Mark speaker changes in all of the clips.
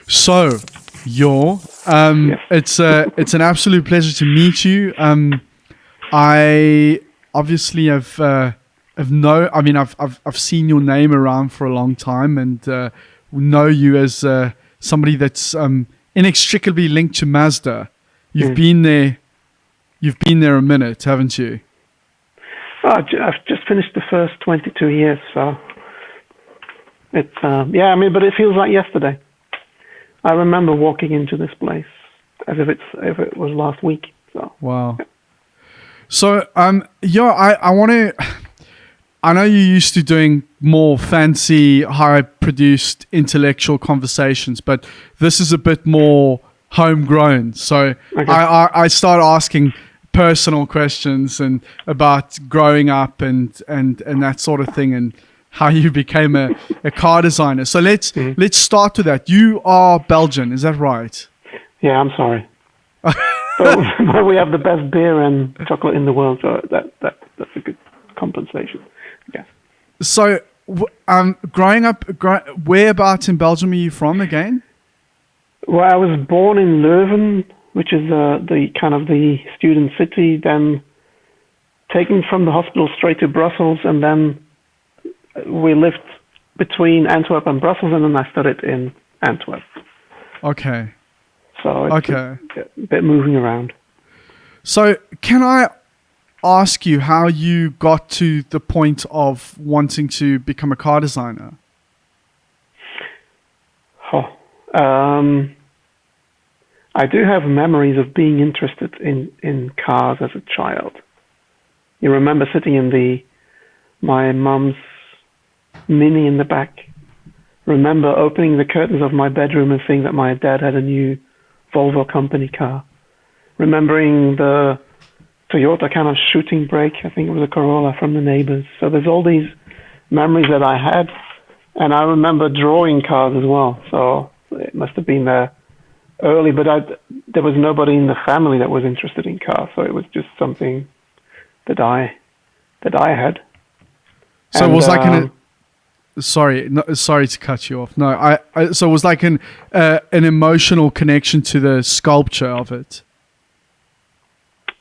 Speaker 1: So,
Speaker 2: Yes.
Speaker 1: it's an absolute pleasure to meet you. I obviously I've seen your name around for a long time and know you as somebody that's inextricably linked to Mazda. You've been there. You've been there a minute, haven't you?
Speaker 2: I've just finished the first 22 years, so it's but it feels like yesterday. I remember walking into this place as if it was last week. So
Speaker 1: wow. So I want to. I know you're used to doing more fancy, high-produced intellectual conversations, but this is a bit more homegrown. So
Speaker 2: okay.
Speaker 1: I start asking personal questions and about growing up and that sort of thing and how you became a car designer. So let's start with that. You are Belgian, is that right?
Speaker 2: Yeah, I'm sorry. but we have the best beer and chocolate in the world, so that's a good compensation. Yes.
Speaker 1: So, growing up, whereabouts in Belgium are you from again?
Speaker 2: Well, I was born in Leuven, which is the kind of the student city, then taken from the hospital straight to Brussels, and then we lived between Antwerp and Brussels, and then I studied in Antwerp.
Speaker 1: Okay.
Speaker 2: So it's a bit moving around.
Speaker 1: So can I ask you how you got to the point of wanting to become a car designer?
Speaker 2: I do have memories of being interested in cars as a child. You remember sitting in my mum's Mini in the back. Remember opening the curtains of my bedroom and seeing that my dad had a new Volvo company car. Remembering the Toyota kind of shooting brake, I think it was a Corolla from the neighbors. So there's all these memories that I had, and I remember drawing cars as well. So it must have been there early, but there was nobody in the family that was interested in cars, so it was just something that I had.
Speaker 1: So it was like sorry to cut you off. No, so it was like an emotional connection to the sculpture of it.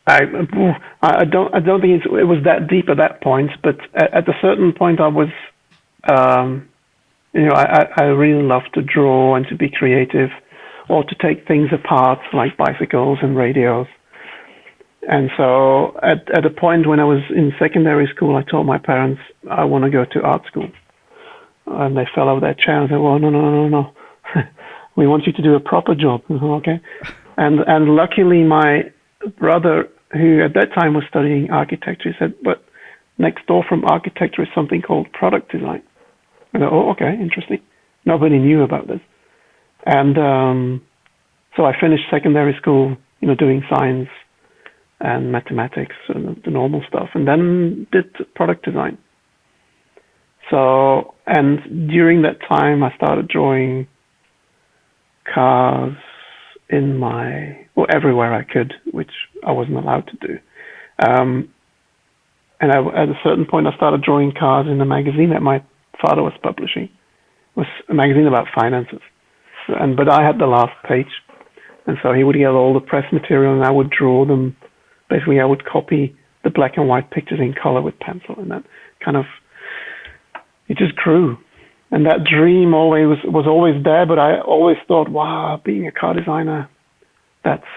Speaker 2: I don't think it was that deep at that point, but at a certain point I was, I really love to draw and to be creative, or to take things apart like bicycles and radios. And so at a point when I was in secondary school, I told my parents I want to go to art school. And they fell over their chair and said, well, no. We want you to do a proper job. Okay. And luckily my brother, who at that time was studying architecture, said, but next door from architecture is something called product design. I go, oh, okay, interesting. Nobody knew about this. And so I finished secondary school, doing science and mathematics and the normal stuff, and then did product design. So, and during that time, I started drawing cars everywhere I could, which I wasn't allowed to do. And at a certain point, I started drawing cars in a magazine that my father was publishing. It was a magazine about finances. But I had the last page. And so he would get all the press material and I would draw them. Basically, I would copy the black and white pictures in color with pencil. And that kind of, it just grew. And that dream was always there, but I always thought, wow, being a car designer, that's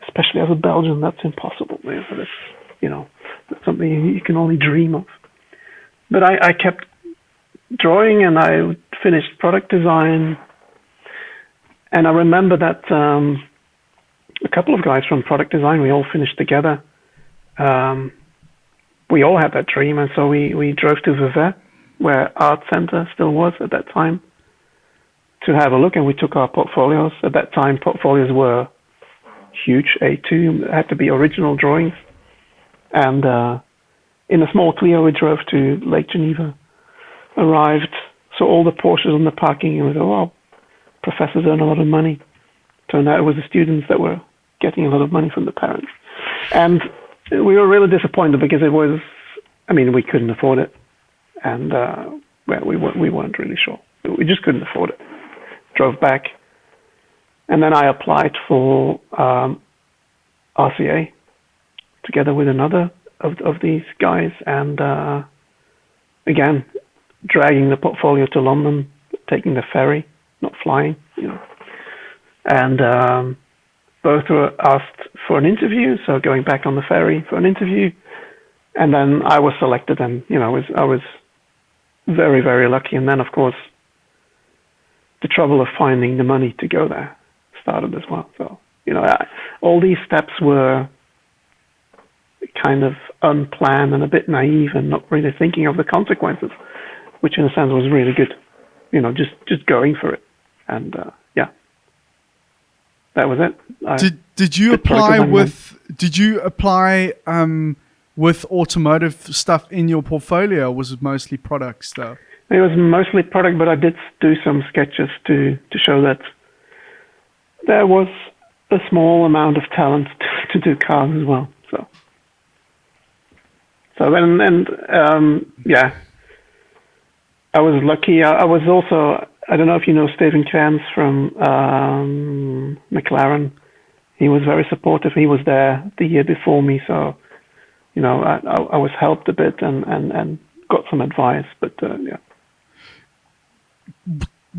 Speaker 2: especially as a Belgian, that's impossible. That's something you can only dream of. But I kept drawing, and I finished product design. And I remember that a couple of guys from product design, we all finished together. We all had that dream, and so we drove to Vevey, where Art Center still was at that time, to have a look, and we took our portfolios. At that time, portfolios were huge, A2, it had to be original drawings. And in a small Clio, we drove to Lake Geneva, arrived, saw all the Porsches on the parking, and we thought, wow, professors earn a lot of money. Turned out it was the students that were getting a lot of money from the parents. And we were really disappointed because it was, we couldn't afford it. And we weren't really sure. We just couldn't afford it. Drove back, and then I applied for RCA together with another of these guys, and again, dragging the portfolio to London, taking the ferry, not flying, and both were asked for an interview, so going back on the ferry for an interview, and then I was selected, and I was very, very lucky. And then, of course, the trouble of finding the money to go there started as well. So, all these steps were kind of unplanned and a bit naive and not really thinking of the consequences, which in a sense was really good. Just going for it. And that was it.
Speaker 1: Did you apply with automotive stuff in your portfolio, or was it mostly products though?
Speaker 2: It was mostly product, but I did do some sketches to show that there was a small amount of talent to do cars as well. So I was lucky. I was also, I don't know if you know Stephen Cairns from McLaren. He was very supportive. He was there the year before me, so I was helped a bit and got some advice. But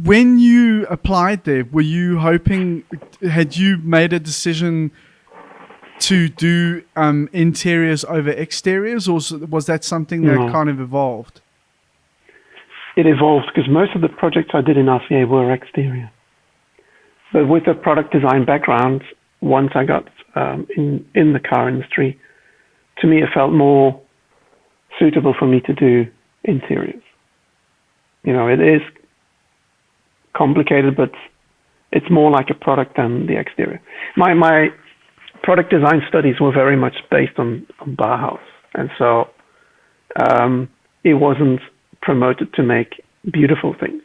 Speaker 1: When you applied there, were you hoping? Had you made a decision to do interiors over exteriors, or was that something that kind of evolved?
Speaker 2: It evolved because most of the projects I did in RCA were exterior. But with a product design background, once I got in the car industry, to me it felt more suitable for me to do interiors. It is complicated, but it's more like a product than the exterior. My product design studies were very much based on Bauhaus, and so it wasn't promoted to make beautiful things.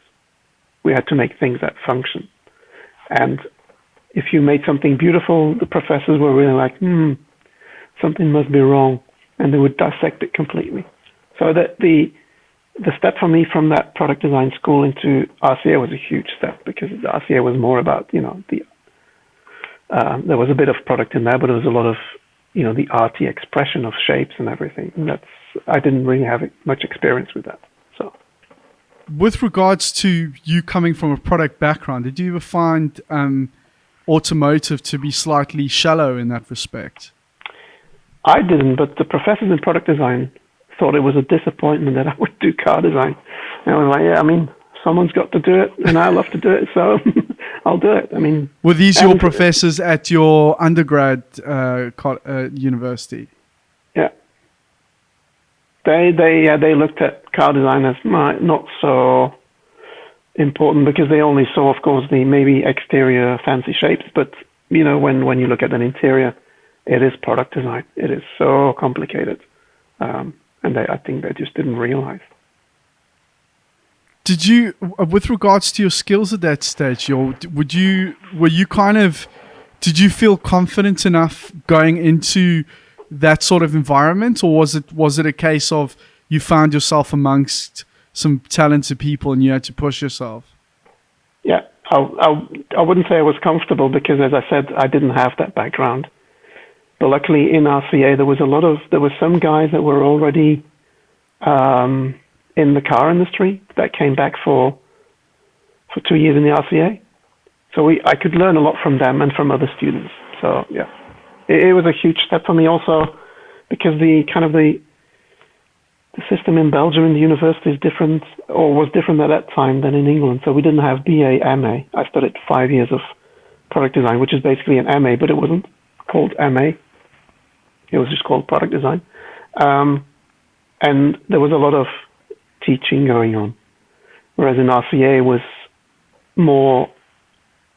Speaker 2: We had to make things that function. And if you made something beautiful, the professors were really like, something must be wrong, and they would dissect it completely. So that the step for me from that product design school into RCA was a huge step, because the RCA was more about, there was a bit of product in there, but there was a lot of, the arty expression of shapes and everything. And I didn't really have much experience with that. So,
Speaker 1: with regards to you coming from a product background, did you ever find automotive to be slightly shallow in that respect?
Speaker 2: I didn't, but the professors in product design thought it was a disappointment that I would do car design. And I was like, someone's got to do it, and I love to do it, so I'll do it.
Speaker 1: Were these your professors at your undergrad university?
Speaker 2: Yeah. They looked at car design as not so important, because they only saw, of course, the maybe exterior fancy shapes. But when you look at an interior, it is product design. It is so complicated, and I think they just didn't realize.
Speaker 1: Did you, with regards to your skills at that stage, did you feel confident enough going into that sort of environment, or was it a case of you found yourself amongst some talented people and you had to push yourself?
Speaker 2: Yeah, I wouldn't say I was comfortable, because, as I said, I didn't have that background. But luckily in RCA there were some guys that were already in the car industry that came back for 2 years in the RCA. So I could learn a lot from them and from other students. So yeah, it was a huge step for me also, because the system in Belgium in the university is different, or was different at that time than in England. So we didn't have BA, MA. I studied 5 years of product design, which is basically an MA, but it wasn't called MA. It was just called product design. And there was a lot of teaching going on, whereas in RCA was more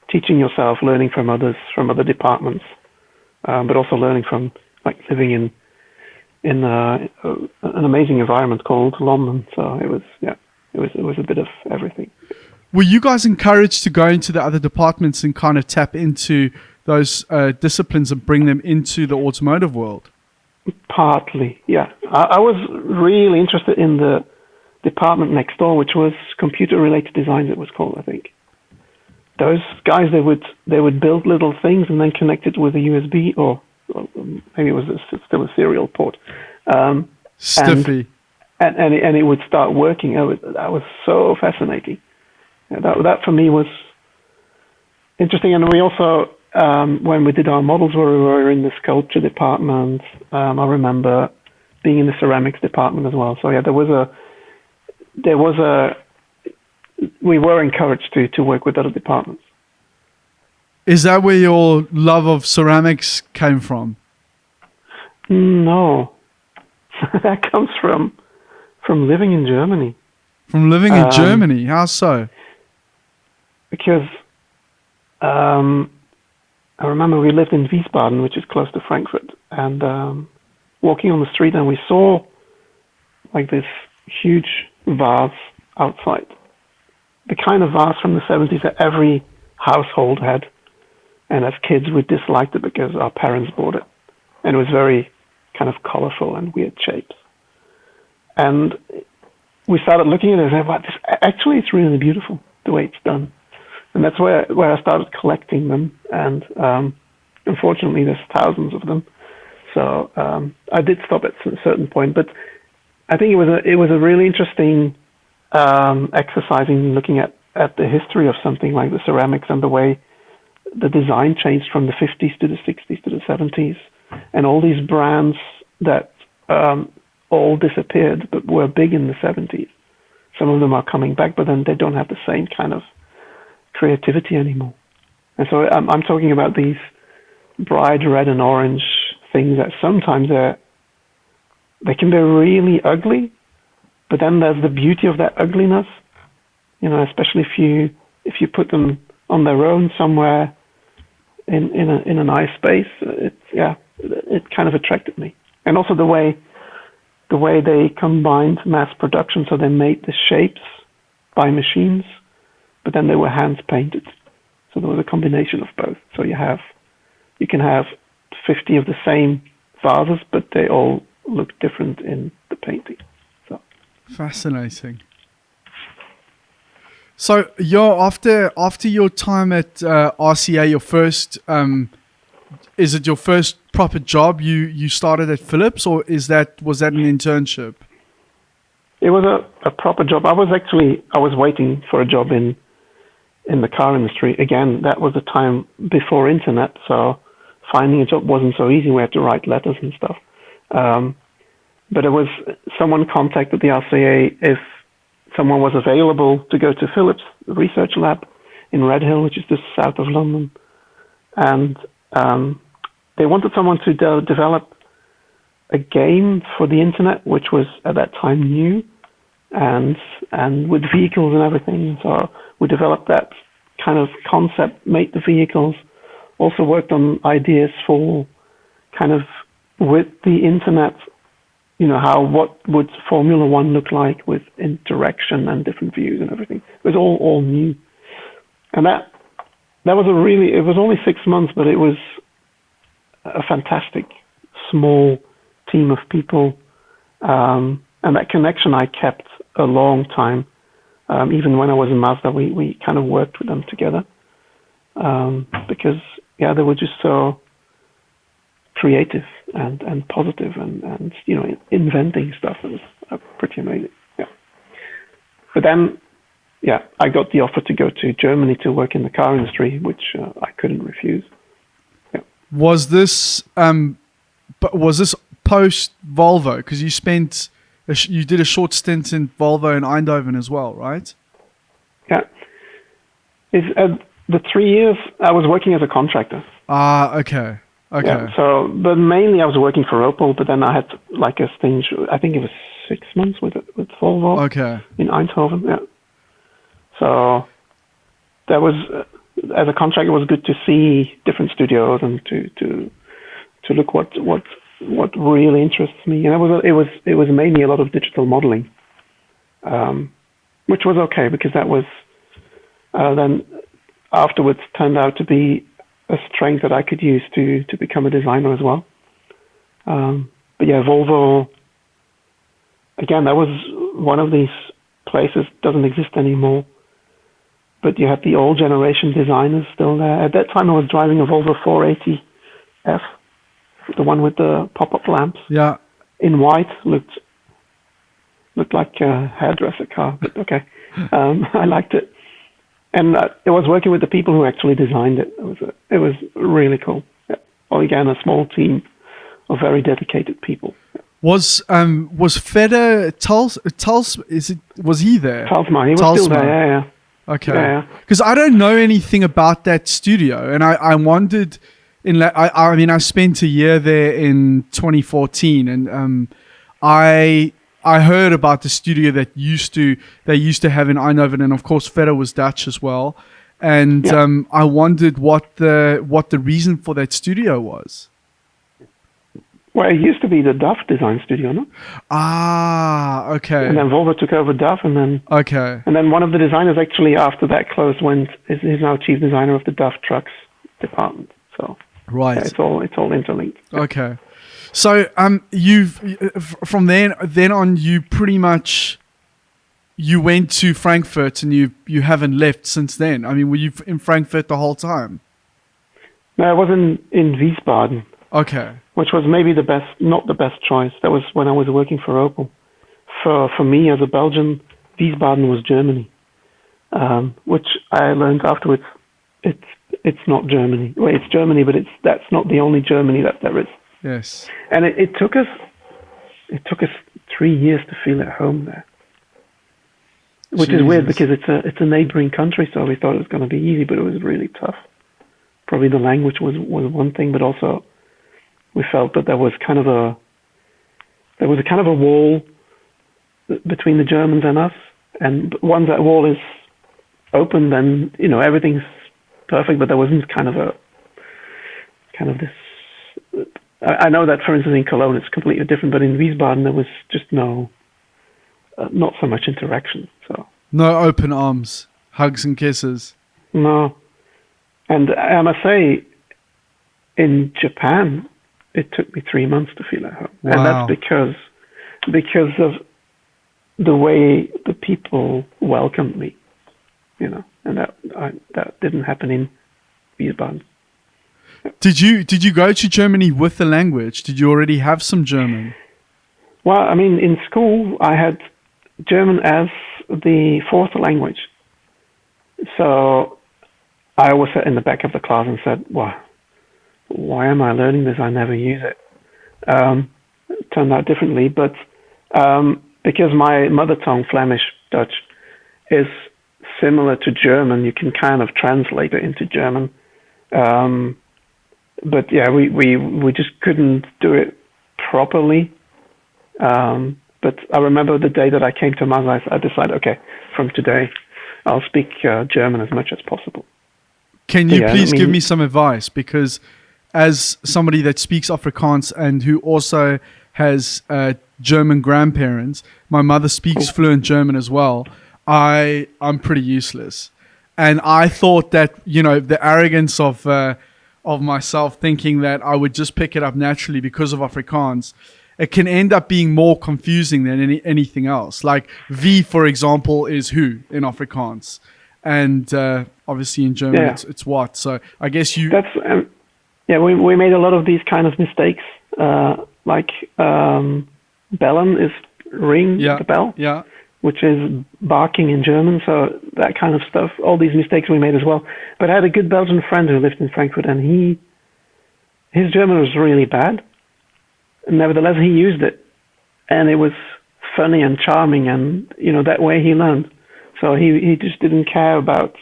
Speaker 2: teaching yourself, learning from others, from other departments, but also learning from living in an amazing environment called London. So it was a bit of everything.
Speaker 1: Were you guys encouraged to go into the other departments and kind of tap into those disciplines and bring them into the automotive world?
Speaker 2: Partly, yeah. I was really interested in the department next door, which was computer-related designs. It was called, I think. Those guys, they would build little things and then connect it with a USB, or maybe it was still a serial port.
Speaker 1: Stiffy.
Speaker 2: And it would start working. That was so fascinating. That for me was interesting. And we also, when we did our models, where we were in the sculpture department, I remember being in the ceramics department as well. So yeah, we were encouraged to work with other departments.
Speaker 1: Is that where your love of ceramics came from?
Speaker 2: No, that comes from living in Germany.
Speaker 1: From living in Germany? How so?
Speaker 2: Because I remember we lived in Wiesbaden, which is close to Frankfurt, and walking on the street, and we saw like this huge vase outside. The kind of vase from the 70s that every household had. And as kids, we disliked it because our parents bought it. And it was very kind of colorful and weird shapes. And we started looking at it and said, wow, actually, it's really beautiful, the way it's done. And that's where I started collecting them. And unfortunately, there's thousands of them. So I did stop at a certain point. But I think it was a really interesting exercising, looking at the history of something like the ceramics and the way the design changed from the 50s to the 60s to the 70s, and all these brands that all disappeared but were big in the 70s. Some of them are coming back, but then they don't have the same kind of creativity anymore. And so I'm talking about these bright red and orange things that sometimes they can be really ugly, but then there's the beauty of that ugliness, especially if you put them on their own somewhere in a nice space. It kind of attracted me. And also the way they combined mass production, so they made the shapes by machines, but then they were hand painted. So there was a combination of both. So you can have 50 of the same vases, but they all look different in the painting. So
Speaker 1: fascinating. So after your time at RCA, your first is it your first proper job? You started at Philips, or was that an internship?
Speaker 2: It was a proper job. I was waiting for a job in the car industry. Again, that was the time before internet, so finding a job wasn't so easy. We had to write letters and stuff. But it was someone contacted the RCA if someone was available to go to Philips research lab in Redhill, which is just south of London, and they wanted someone to develop a game for the internet, which was at that time new, and with vehicles and everything. So we developed that kind of concept, made the vehicles, also worked on ideas for kind of with the internet, what would Formula One look like with interaction and different views and everything. It was all new. And that was it was only 6 months, but it was a fantastic small team of people. And that connection I kept a long time. Even when I was in Mazda, we kind of worked with them together. Because they were just so creative and positive and inventing stuff. It was pretty amazing. Yeah. But then, I got the offer to go to Germany to work in the car industry, which I couldn't refuse. Yeah.
Speaker 1: Was this post Volvo? Because you did a short stint in Volvo in Eindhoven as well, right?
Speaker 2: Yeah. It's the 3 years I was working as a contractor.
Speaker 1: Okay. Okay.
Speaker 2: Yeah, but mainly I was working for Opel, but then I had like a stint, I think it was 6 months with Volvo.
Speaker 1: Okay.
Speaker 2: In Eindhoven, yeah. So that was, as a contractor, it was good to see different studios and to look what really interests me. And it was mainly a lot of digital modeling, which was okay because that was then afterwards turned out to be a strength that I could use to become a designer as well. But yeah, Volvo, again, that was one of these places doesn't exist anymore. But you had the old generation designers still there. At that time, I was driving a Volvo 480F, the one with the pop-up lamps.
Speaker 1: Yeah.
Speaker 2: In white, looked like a hairdresser car, but okay. I liked it. And it was working with the people who actually designed it. It was really cool. Yeah. Well, again, a small team of very dedicated people.
Speaker 1: Was Feder was he there?
Speaker 2: Talsma, he was still there, yeah.
Speaker 1: Okay. Because I don't know anything about that studio, and I wondered. I mean, I spent a year there in 2014, and I heard about the studio that they used to have in Eindhoven, and of course, Feder was Dutch as well. And I wondered what the reason for that studio was.
Speaker 2: Well, it used to be the DAF design studio, no?
Speaker 1: Ah, okay.
Speaker 2: And then Volvo took over DAF, and then one of the designers actually after that closed is now chief designer of the DAF trucks department. So
Speaker 1: right,
Speaker 2: yeah, it's all interlinked.
Speaker 1: Okay, so you've from then on you pretty much you went to Frankfurt and you haven't left since then. I mean, were you in Frankfurt the whole time?
Speaker 2: No, I was in Wiesbaden.
Speaker 1: Okay.
Speaker 2: Which was maybe not the best choice. That was when I was working for Opel. For me as a Belgian, Wiesbaden was Germany, which I learned afterwards. It's not Germany. Well, it's Germany, but that's not the only Germany that there is.
Speaker 1: Yes.
Speaker 2: And it took us 3 years to feel at home there, which is weird because it's a neighboring country. So we thought it was going to be easy, but it was really tough. Probably the language was one thing, but also we felt that there was a kind of a wall between the Germans and us. And once that wall is open, then everything's perfect. But there wasn't kind of this. I know that, for instance, in Cologne it's completely different, but in Wiesbaden there was just not so much interaction. So
Speaker 1: no open arms, hugs and kisses.
Speaker 2: No, and I must say, in Japan, it took me 3 months to feel at home.
Speaker 1: Wow.
Speaker 2: And that's because of the way the people welcomed me, and that didn't happen in Wiesbaden.
Speaker 1: Did you go to Germany with the language? Did you already have some German?
Speaker 2: Well, I mean, in school I had German as the fourth language. So I always sat in the back of the class and said, "Wow, why am I learning this? I never use it." It turned out differently, but because my mother tongue, Flemish, Dutch, is similar to German, you can kind of translate it into German. But yeah, we just couldn't do it properly. But I remember the day that I came to Mazda, I decided, okay, from today, I'll speak German as much as possible.
Speaker 1: Can you please give me some advice? Because as somebody that speaks Afrikaans and who also has German grandparents, my mother speaks fluent German as well. I'm pretty useless. And I thought that, the arrogance of myself thinking that I would just pick it up naturally because of Afrikaans, it can end up being more confusing than anything else. Like V, for example, is who in Afrikaans. And obviously in German, it's what. So I guess you...
Speaker 2: we made a lot of these kind of mistakes. Like bellen is ring, the bell.
Speaker 1: Yeah.
Speaker 2: Which is barking in German, so that kind of stuff. All these mistakes we made as well. But I had a good Belgian friend who lived in Frankfurt, and his German was really bad. Nevertheless, he used it, and it was funny and charming, and that way he learned. So he just didn't care about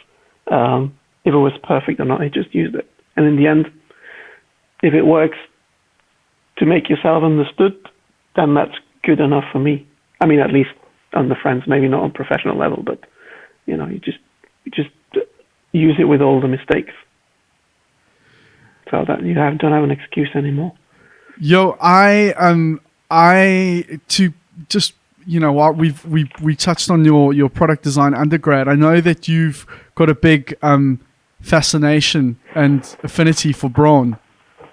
Speaker 2: if it was perfect or not. He just used it, and in the end, if it works to make yourself understood, then that's good enough for me. I mean, at least on the friends, maybe not on professional level, but you just use it with all the mistakes, so that you don't have an excuse anymore.
Speaker 1: Yo, we touched on your product design undergrad. I know that you've got a big fascination and affinity for Braun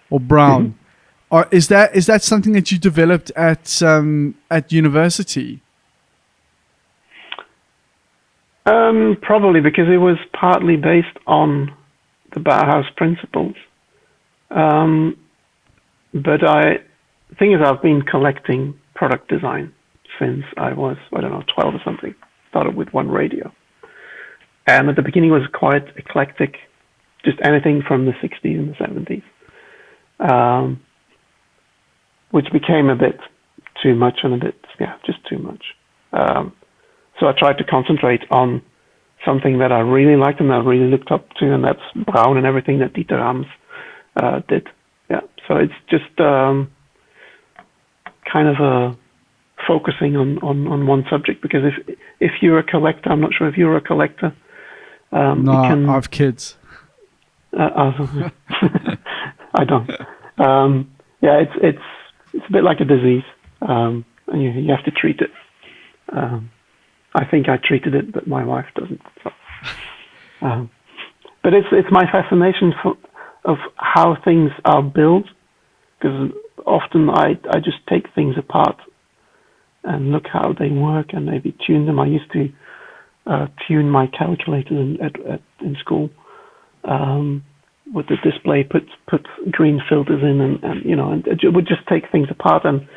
Speaker 1: or Braun. Mm-hmm. Is that something that you developed at university?
Speaker 2: Probably because it was partly based on the Bauhaus principles. But the thing is, I've been collecting product design since I was, 12 or something. Started with one radio. And at the beginning it was quite eclectic, just anything from the 60s and the 70s, which became a bit too much and just too much. So I tried to concentrate on something that I really liked and I really looked up to, and that's Braun and everything that Dieter Rams did. Yeah, so it's just kind of focusing on one subject, because if you're a collector, I'm not sure if you're a collector.
Speaker 1: No, I have kids.
Speaker 2: I don't. Yeah, it's a bit like a disease, and you have to treat it. I think I treated it, but my wife doesn't. So. But it's my fascination of how things are built, because often I just take things apart and look how they work and maybe tune them. I used to tune my calculator in school with the display, put green filters in, and it would just take things apart, and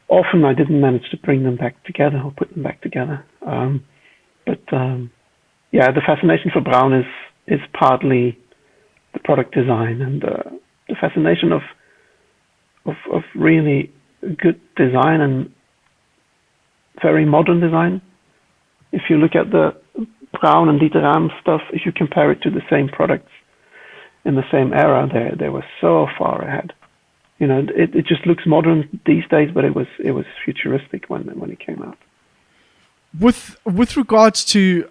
Speaker 2: often I didn't manage to bring them back together or put them back together. But the fascination for Braun is partly the product design and the fascination of really good design and very modern design. If you look at the Braun and Dieter Rams stuff, if you compare it to the same products in the same era, they were so far ahead. It just looks modern these days, but it was futuristic when it came out.
Speaker 1: With regards to,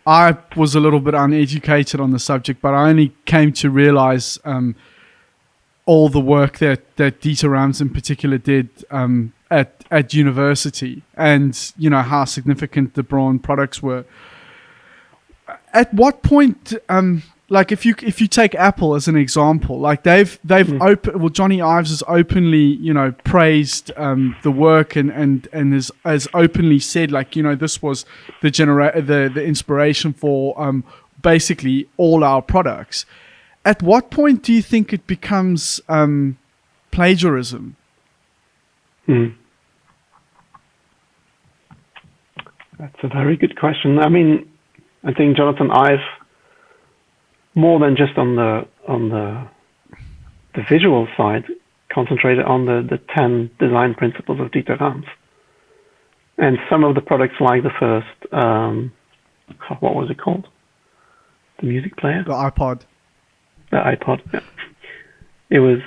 Speaker 1: I was a little bit uneducated on the subject, but I only came to realize all the work that Dieter Rams in particular did at university, and how significant the Braun products were. At what point, like if you take Apple as an example, like they've Johnny Ives has openly praised the work and has openly said, like, this was the inspiration for basically all our products. At what point do you think it becomes plagiarism?
Speaker 2: That's a very good question. I mean, I think Jonathan Ive, more than just on the visual side, concentrated on the 10 design principles of Dieter Rams. And some of the products, like the first, what was it called? The music player?
Speaker 1: The iPod.
Speaker 2: The iPod, yeah. It was,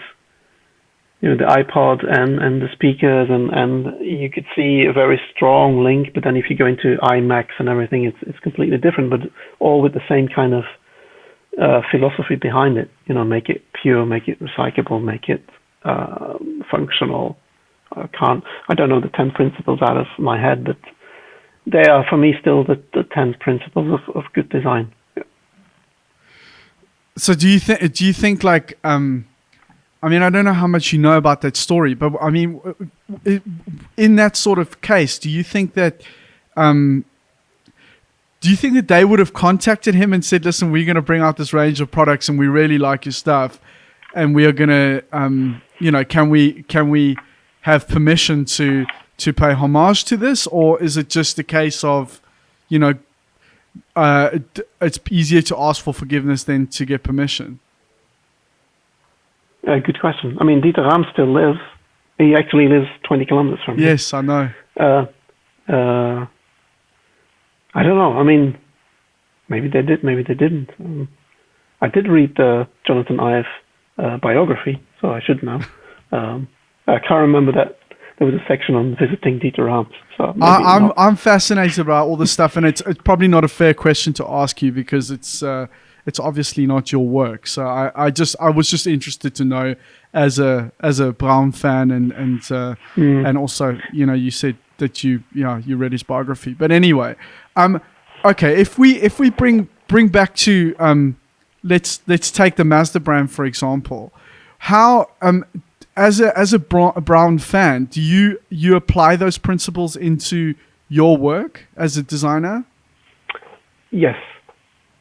Speaker 2: the iPod and the speakers, and you could see a very strong link, but then if you go into iMacs and everything, it's completely different, but all with the same kind of philosophy behind it. Make it pure, make it recyclable, make it functional. I don't know the 10 principles out of my head, but they are for me still the 10 principles of good design. Yeah.
Speaker 1: So do you think like I mean, I don't know how much you know about that story, but I mean, in that sort of case, do you think that they would have contacted him and said, "Listen, we're going to bring out this range of products, and we really like your stuff, and we are going to, can we have permission to pay homage to this?" Or is it just a case of, it's easier to ask for forgiveness than to get permission?
Speaker 2: Good question. I mean, Dieter Rams still lives. He actually lives 20 kilometers from here.
Speaker 1: Yes, I know.
Speaker 2: I don't know. I mean, maybe they did, maybe they didn't. I did read the Jonathan Ive biography, so I should know. I can't remember that there was a section on visiting Dieter Rams. So
Speaker 1: I'm fascinated about all this stuff, and it's probably not a fair question to ask you because it's obviously not your work. So I was just interested to know as a Braun fan and also you said that you read his biography. But anyway, okay, if we bring back to let's take the Mazda brand for example. How as a Braun fan, do you apply those principles into your work as a designer?
Speaker 2: Yes.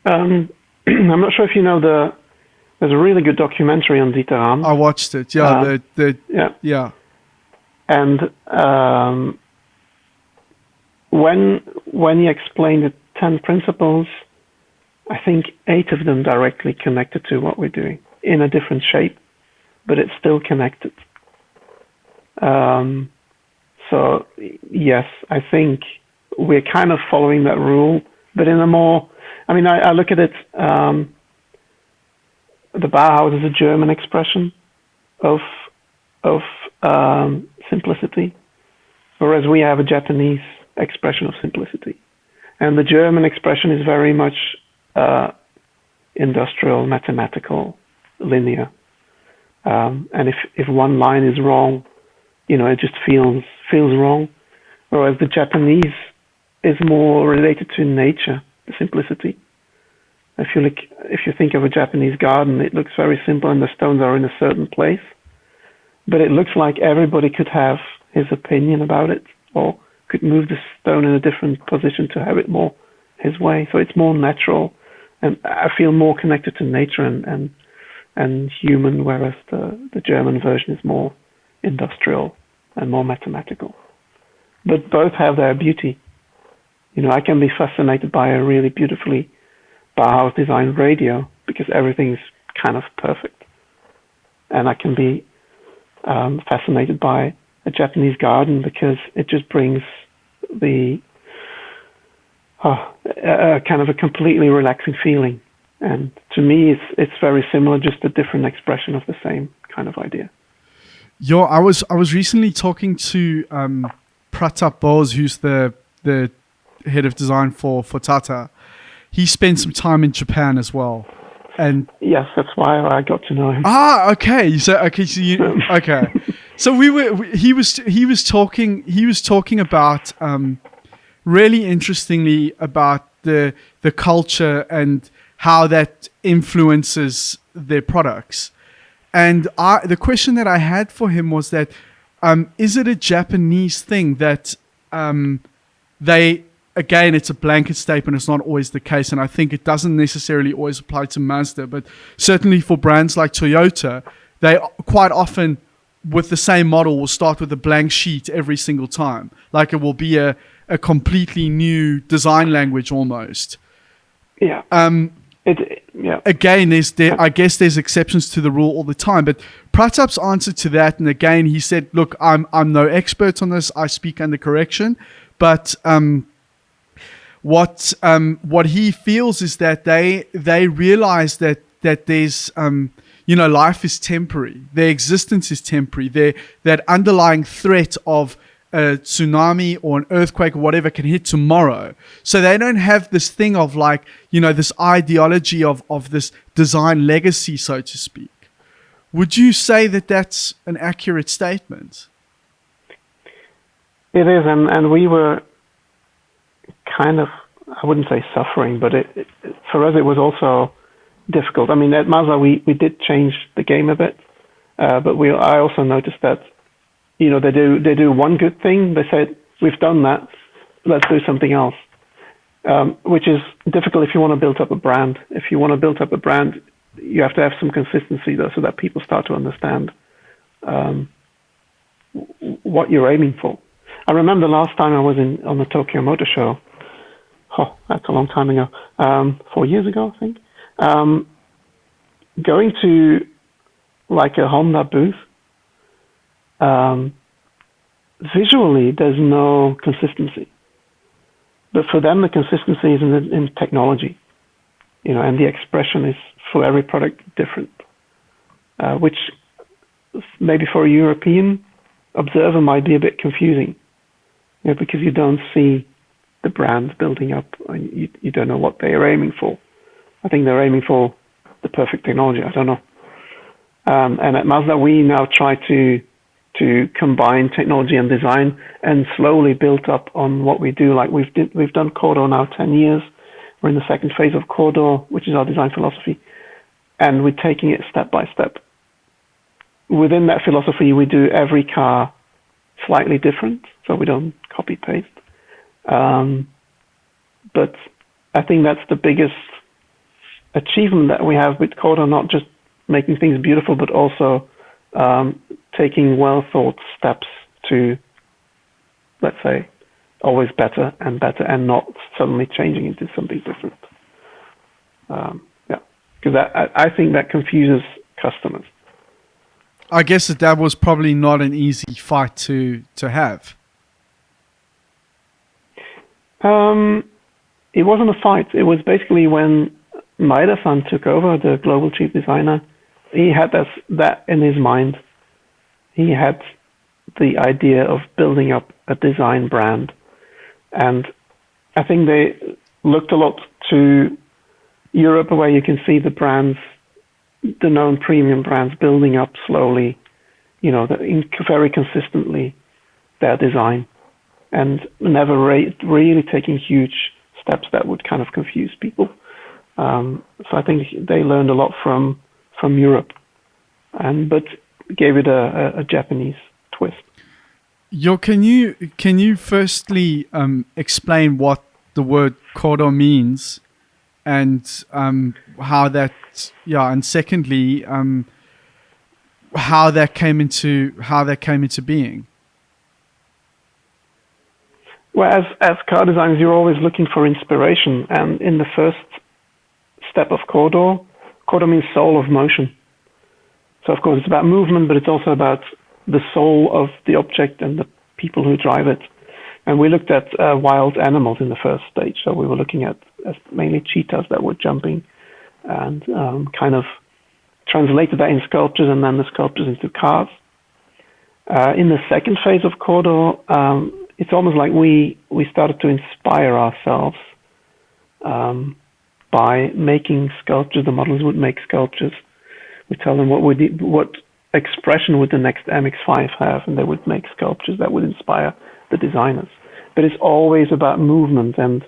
Speaker 2: I'm not sure if you know there's a really good documentary on Dieter Rams.
Speaker 1: I watched it. Yeah,
Speaker 2: Yeah.
Speaker 1: yeah.
Speaker 2: And when he explained the 10 principles, I think 8 of them directly connected to what we're doing in a different shape, but it's still connected. So yes, I think we're kind of following that rule, but in a more, I mean, I look at it, the Bauhaus is a German expression of simplicity, whereas we have a Japanese expression of simplicity. And the German expression is very much industrial, mathematical, linear. And if one line is wrong, it just feels wrong. Whereas the Japanese is more related to nature, the simplicity. If you think of a Japanese garden, it looks very simple and the stones are in a certain place. But it looks like everybody could have his opinion about it, or could move the stone in a different position to have it more his way. So it's more natural, and I feel more connected to nature and human, whereas the German version is more industrial and more mathematical. But both have their beauty. I can be fascinated by a really beautifully Bauhaus designed radio because everything's kind of perfect. And I can be fascinated by a Japanese garden because it just brings the kind of a completely relaxing feeling. And to me, it's very similar, just a different expression of the same kind of idea.
Speaker 1: I was recently talking to Pratap Bose, who's the head of design for Tata. He spent some time in Japan as well, and
Speaker 2: yes, that's why I got to know him.
Speaker 1: Okay. So okay. So he was talking about really interestingly about the culture and how that influences their products. And the question that I had for him was that, is it a Japanese thing that they, again, it's a blanket statement, it's not always the case, and I think it doesn't necessarily always apply to Mazda, but certainly for brands like Toyota, they quite often, with the same model, will start with a blank sheet every single time. Like it will be a completely new design language almost.
Speaker 2: Yeah.
Speaker 1: Again, I guess there's exceptions to the rule all the time, but Pratap's answer to that, and again, he said, look, I'm no expert on this, I speak under correction, but what he feels is that they realize that there's life is temporary, their existence is temporary, that underlying threat of a tsunami or an earthquake or whatever can hit tomorrow. So they don't have this thing of this ideology of this design legacy, so to speak. Would you say that that's an accurate statement?
Speaker 2: It is, and we were kind of, I wouldn't say suffering, but for us it was also difficult. I mean, at Mazda we did change the game a bit, but I also noticed that they do one good thing. They said, we've done that, let's do something else, which is difficult if you want to build up a brand. If you want to build up a brand, you have to have some consistency though, so that people start to understand what you're aiming for. I remember the last time I was on the Tokyo Motor Show. Oh, that's a long time ago. 4 years ago, I think. Going to like a Honda booth. Visually, there's no consistency, but for them, the consistency is in technology, and the expression is for every product different, which maybe for a European observer might be a bit confusing, because you don't see the brand building up, and you don't know what they are aiming for. I think they're aiming for the perfect technology. I don't know. And at Mazda, we now try to combine technology and design and slowly build up on what we do. Like we've done Kodo now 10 years. We're in the second phase of Kodo, which is our design philosophy, and we're taking it step by step. Within that philosophy, we do every car slightly different, so we don't copy paste. But I think that's the biggest achievement that we have with Kodo, not just making things beautiful, but also taking well thought steps to, let's say, always better and not suddenly changing into something different. Because I think that confuses customers.
Speaker 1: I guess that was probably not an easy fight to have.
Speaker 2: It wasn't a fight. It was basically when Maeda-san took over, the global chief designer, he had that in his mind. He had the idea of building up a design brand. And I think they looked a lot to Europe, where you can see the brands, the known premium brands, building up slowly, very consistently their design, and never really taking huge steps that would kind of confuse people. So I think they learned a lot from Europe, but gave it a Japanese twist.
Speaker 1: Can you firstly explain what the word Kodo means, and how that, and secondly, how that came into being?
Speaker 2: Well, as car designers, you're always looking for inspiration, and in the first step of Kodo means soul of motion. So of course it's about movement, but it's also about the soul of the object and the people who drive it. And we looked at wild animals in the first stage. So we were looking at mainly cheetahs that were jumping, and kind of translated that in sculptures, and then the sculptures into cars. In the second phase of Kodo, it's almost like we started to inspire ourselves by making sculptures. The models would make sculptures. We tell them what expression would the next MX-5 have, and they would make sculptures that would inspire the designers. But it's always about movement, and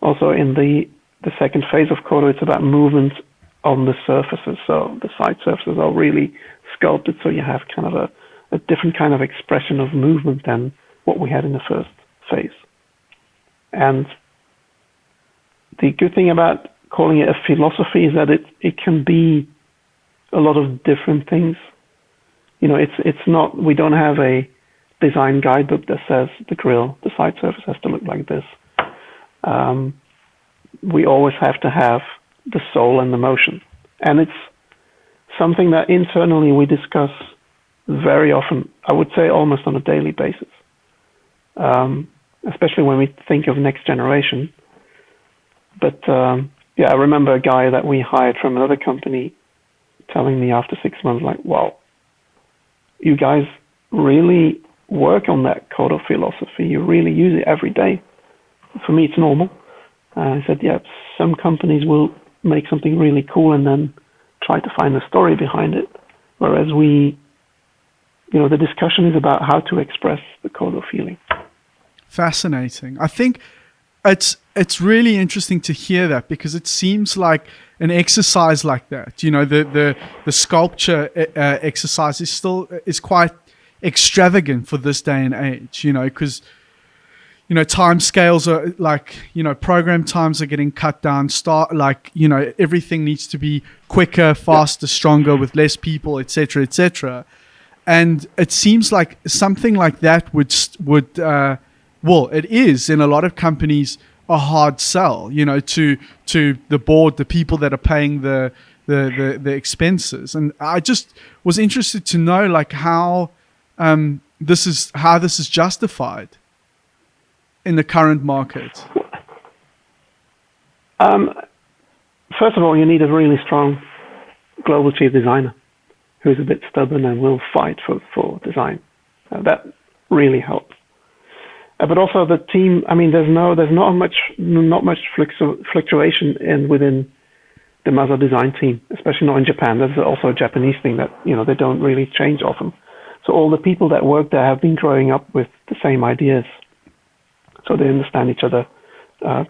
Speaker 2: also in the second phase of Kodo, it's about movement on the surfaces. So the side surfaces are really sculpted, so you have kind of a different kind of expression of movement than what we had in the first phase. And the good thing about calling it a philosophy is that it can be a lot of different things. It's not, we don't have a design guidebook that says the side surface has to look like this. We always have to have the soul and the motion. And it's something that internally we discuss very often, I would say almost on a daily basis. Especially when we think of next generation. But I remember a guy that we hired from another company telling me after 6 months, like, wow, you guys really work on that Kodo philosophy. You really use it every day. For me, it's normal. I said, yeah, some companies will make something really cool and then try to find a story behind it. Whereas the discussion is about how to express the Kodo feeling.
Speaker 1: Fascinating. I think it's really interesting to hear that, because it seems like an exercise like that, the sculpture exercise is quite extravagant for this day and age, because time scales are like, program times are getting cut down, everything needs to be quicker, faster, stronger, with less people, etc., etc. And it seems like something like that would it is in a lot of companies a hard sell, to the board, the people that are paying the expenses. And I just was interested to know, like, how this is justified in the current market.
Speaker 2: First of all, you need a really strong global chief designer who's a bit stubborn and will fight for design. That really helps. But also the team. I mean, there's not much fluctuation within the Mazda design team, especially not in Japan. That's also a Japanese thing that they don't really change often. So all the people that work there have been growing up with the same ideas, so they understand each other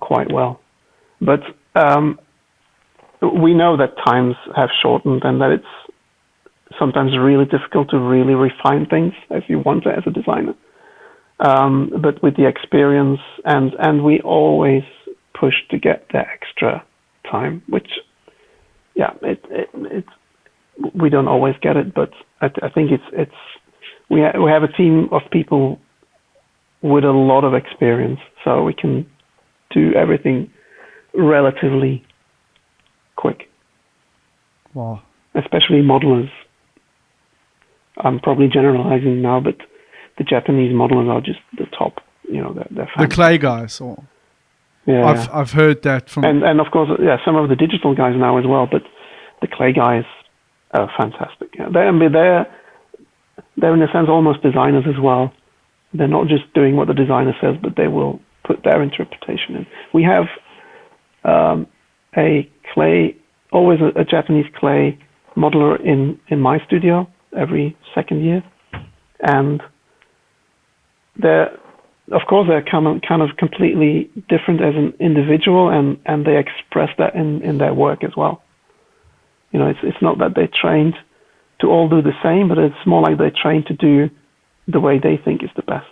Speaker 2: quite well. But we know that times have shortened and that it's sometimes really difficult to really refine things as you want to as a designer. But with the experience, and we always pushed to get the extra time, which, yeah, it's we don't always get it, but I think we have a team of people with a lot of experience, so we can do everything relatively quick.
Speaker 1: Wow.
Speaker 2: Especially modelers. I'm probably generalizing now, but the Japanese modelers are just the top. You know, they're
Speaker 1: the clay guys. Or
Speaker 2: yeah,
Speaker 1: I've heard that from.
Speaker 2: And of course, yeah, some of the digital guys now as well. But the clay guys are fantastic. Yeah, they're in a sense almost designers as well. They're not just doing what the designer says, but they will put their interpretation in. We have a clay, always a Japanese clay modeler in my studio every second year, and they're kind of completely different as an individual, and they express that in their work as well. You know, it's not that they trained to all do the same, but it's more like they trained to do the way they think is the best.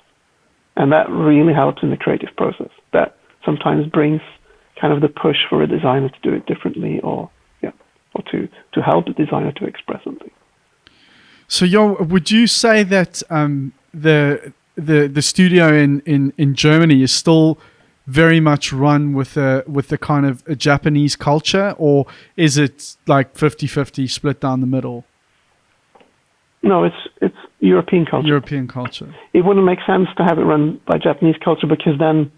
Speaker 2: And that really helps in the creative process. That sometimes brings kind of the push for a designer to do it differently, or to help the designer to express something.
Speaker 1: So, would you say that the studio in Germany is still very much run with the kind of a Japanese culture, or is it like 50-50 split down the middle?
Speaker 2: No, it's European culture.
Speaker 1: European culture.
Speaker 2: It wouldn't make sense to have it run by Japanese culture, because then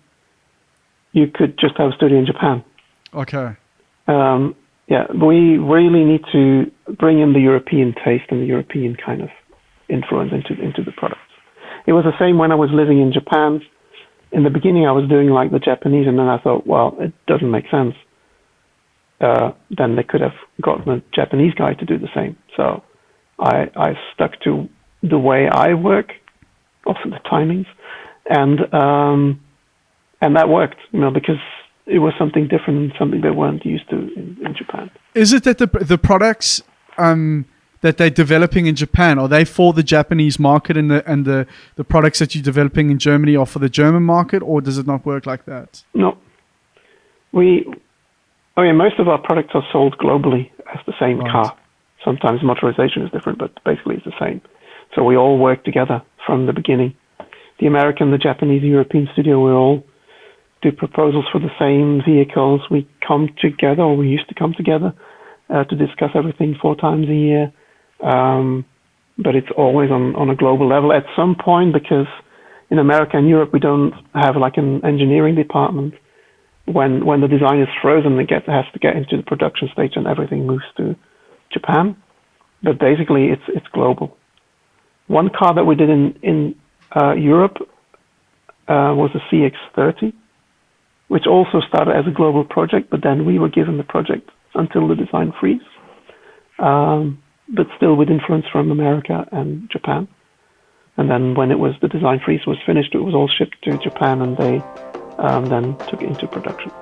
Speaker 2: you could just have a studio in Japan.
Speaker 1: Okay.
Speaker 2: Yeah, we really need to bring in the European taste and the European kind of influence into the products. It was the same when I was living in Japan. In the beginning, I was doing like the Japanese, and then I thought, well, it doesn't make sense. Then they could have gotten a Japanese guy to do the same. So I stuck to the way I work, also the timings, and that worked, you know, because it was something different, something they weren't used to in Japan.
Speaker 1: Is it that the products that they're developing in Japan, are they for the Japanese market, and the products that you're developing in Germany are for the German market, or does it not work like that?
Speaker 2: No. Most of our products are sold globally as the same car. Sometimes motorization is different, but basically it's the same. So we all work together from the beginning. The American, the Japanese, the European studio, we all do proposals for the same vehicles. We come together, or we used to come together to discuss everything 4 times a year. But it's always on a global level at some point, because in America and Europe we don't have like an engineering department. When the design is frozen, it has to get into the production stage, and everything moves to Japan. But basically it's global. One car that we did in Europe was a CX-30, which also started as a global project, but then we were given the project until the design freeze. But still with influence from America and Japan. And then when the design freeze was finished, it was all shipped to Japan, and they then took it into production.